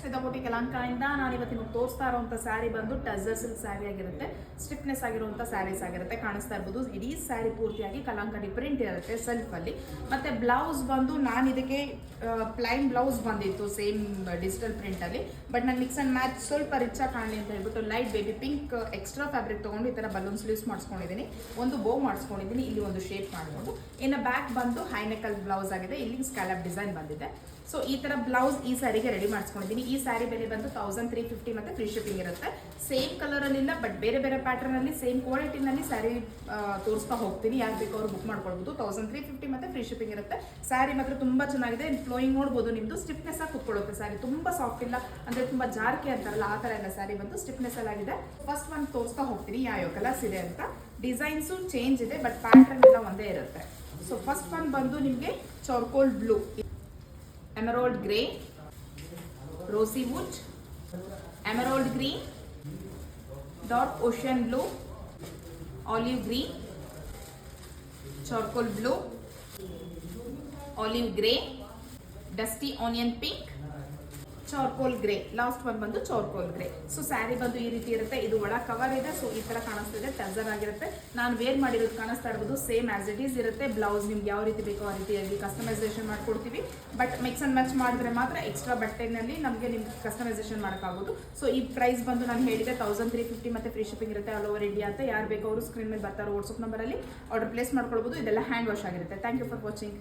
ಶ್ವೇತಾ ಬೌಟಿಕ್ ಯಲಹಂಕದಿಂದ ನಾನು ಇವತ್ತು ನಿಮಗೆ ತೋರಿಸ್ತಾ ಇರುವಂಥ ಸ್ಯಾರಿ ಬಂದು ಟಸರ್ ಸಿಲ್ಕ್ ಸ್ಯಾರಿ ಆಗಿರುತ್ತೆ. ಸ್ಟಿಫ್ನೆಸ್ ಆಗಿರುವಂಥ ಸ್ಯಾರೀಸ್ ಆಗಿರುತ್ತೆ. ಕಾಣಿಸ್ತಾ ಇರ್ಬೋದು ಇಡೀ ಸ್ಯಾರಿ ಪೂರ್ತಿಯಾಗಿ ಕಲಂಕಾರಿ ಪ್ರಿಂಟ್ ಇರುತ್ತೆ ಸೆಲ್ಫಲ್ಲಿ. ಮತ್ತು ಬ್ಲೌಸ್ ಬಂದು ನಾನು ಇದಕ್ಕೆ ಪ್ಲೈನ್ ಬ್ಲೌಸ್ ಬಂದಿತ್ತು ಸೇಮ್ ಡಿಜಿಟಲ್ ಪ್ರಿಂಟಲ್ಲಿ. ಬಟ್ ನಾನು ಮಿಕ್ಸ್ ಆ್ಯಂಡ್ ಮ್ಯಾಚ್ ಸ್ವಲ್ಪ ರಿಚಾಗಿ ಕಾಣಲಿ ಅಂತ ಹೇಳ್ಬಿಟ್ಟು light baby pink extra fabric ತೊಗೊಂಡು ಈ ಥರ ಬಲೂನ್ ಸ್ಲೀವ್ಸ್ ಮಾಡಿಸ್ಕೊಂಡಿದ್ದೀನಿ. ಒಂದು ಬೋ ಮಾಡಿಸ್ಕೊಂಡಿದ್ದೀನಿ, ಇಲ್ಲಿ ಒಂದು ಶೇಪ್ ಮಾಡಿಕೊಂಡು. ಇನ್ನು ಬ್ಯಾಕ್ ಬಂದು ಹೈನೆಕಲ್ ಬ್ಲೌಸ್ ಆಗಿದೆ, ಇಲ್ಲಿ ಸ್ಕ್ಯಾಲಪ್ ಡಿಸೈನ್ ಬಂದಿದೆ. ಸೊ ಈ ಥರ ಬ್ಲೌಸ್ ಈ ಸ್ಯಾರಿಗೆ ರೆಡಿ ಮಾಡಿಸ್ಕೊಂಡಿದ್ದೀನಿ. ಈ ಸ್ಯಾರಿ ಬೆಲೆ ಬಂದು 1350 ಮತ್ತು ಫ್ರೀ ಶಿಪ್ಪಿಂಗ್ ಇರುತ್ತೆ. ಸೇಮ್ ಕಲರಲ್ಲಿಲ್ಲ, ಬಟ್ ಬೇರೆ ಬೇರೆ ಪ್ಯಾಟರ್ನಲ್ಲಿ ಸೇಮ್ ಕ್ವಾಲಿಟಿನಲ್ಲಿ ಸ್ಯಾರಿ ತೋರಿಸ್ತಾ ಹೋಗ್ತೀನಿ. ಯಾರು ಬೇಕು ಅವರು ಬುಕ್ ಮಾಡ್ಕೊಳ್ಬೋದು. 1350 ಮತ್ತು ಫ್ರೀ ಶಿಪ್ಪಿಂಗ್ ಇರುತ್ತೆ. ಸ್ಯಾರಿ ಮಾತ್ರ ತುಂಬ ಚೆನ್ನಾಗಿದೆ. ಫ್ಲೋಯಿಂಗ್ ನೋಡ್ಬೋದು, ನಿಮ್ಮದು ಸ್ಟಿಫ್ನೆಸ್ ಆಗಿ ಕುತ್ಕೊಳ್ಳುತ್ತೆ. ಸ್ಯಾರಿ ತುಂಬ ಸಾಫ್ಟ್ ಇಲ್ಲ, ಅಂದರೆ ತುಂಬ ಜಾರ್ಕೆ ಅಂತಾರಲ್ಲ ಆ ಥರ ಎಲ್ಲ ಸ್ಯಾರಿ ಬಂದು ಸ್ಟಿಫ್ನೆಸ್ ಅಲ್ಲಿ ಆಗಿದೆ. ಫಸ್ಟ್ ಒಂದು ತೋರಿಸ್ತಾ ಹೋಗ್ತೀನಿ ಯಾವ ಕಲರ್ಸ್ ಇದೆ ಅಂತ. ಡಿಸೈನ್ಸು ಚೇಂಜ್ ಇದೆ, ಬಟ್ ಪ್ಯಾಟರ್ನ್ ಎಲ್ಲ ಒಂದೇ ಇರುತ್ತೆ. ಸೊ ಫಸ್ಟ್ ಒನ್ ಬಂದು ನಿಮಗೆ charcoal blue, emerald grey, rosy wood, emerald green, dark ocean blue, olive green, charcoal blue, olive grey, dusty onion pink, charcoal grey. Last one ಬಂದು charcoal grey. So sari ಬಂದು ಈ ರೀತಿ ಇರುತ್ತೆ. ಇದು ಒಳ ಕವರ್ ಇದೆ, ಸೊ ಈ ತರ ಕಾಣಿಸ್ತಿದೆ, ಟಸರ್ ಆಗಿರುತ್ತೆ. ನಾನು ವೇರ್ ಮಾಡಿರೋದು ಕಾಣಿಸ್ತಾ ಇರ್ಬೋದು, ಸೇಮ್ ಆಸ್ ಇಟ್ ಈಸ್ ಇರುತ್ತೆ. ಬ್ಲೌಸ್ ನಿಮ್ಗೆ ಯಾವ ರೀತಿ ಬೇಕೋ ಆ ರೀತಿಯಾಗಿ ಕಸ್ಟಮೈಸೇಷನ್ ಮಾಡ್ಕೊಡ್ತೀವಿ. ಬಟ್ ಮಿಕ್ಸ್ ಅಂಡ್ ಮ್ಯಾಚ್ ಮಾಡಿದ್ರೆ ಮಾತ್ರ ಎಕ್ಸ್ಟ್ರಾ ಬಟ್ಟೆನಲ್ಲಿ ನಮಗೆ ನಿಮ್ಗೆ ಕಸ್ಟಮೈಸೇಷನ್ ಮಾಡೋಕ್ಕಾಗೋದು. ಸೊ ಈ ಪ್ರೈಸ್ ಬಂದು ನಾನು ಹೇಳಿದೆ 1350 ಮತ್ತು ಫ್ರೀ ಶಿಪ್ಪಿಂಗ್ ಇರುತ್ತೆ ಆಲ್ ಓವರ್ ಇಂಡಿಯಾ ಅಂತ. ಯಾರು ಬೇಕೋ ಅವರು ಸ್ಕ್ರೀನ್ ಮೇಲೆ ಬರ್ತಾರೆ ವಾಟ್ಸಪ್ ನಂಬರಲ್ಲಿ ಆರ್ಡರ್ ಪ್ಲೇಸ್ ಮಾಡ್ಕೊಳ್ಬೋದು. ಇದೆಲ್ಲ ಹ್ಯಾಂಡ್ ವಾಶ್ ಆಗಿರುತ್ತೆ. Thank you for watching.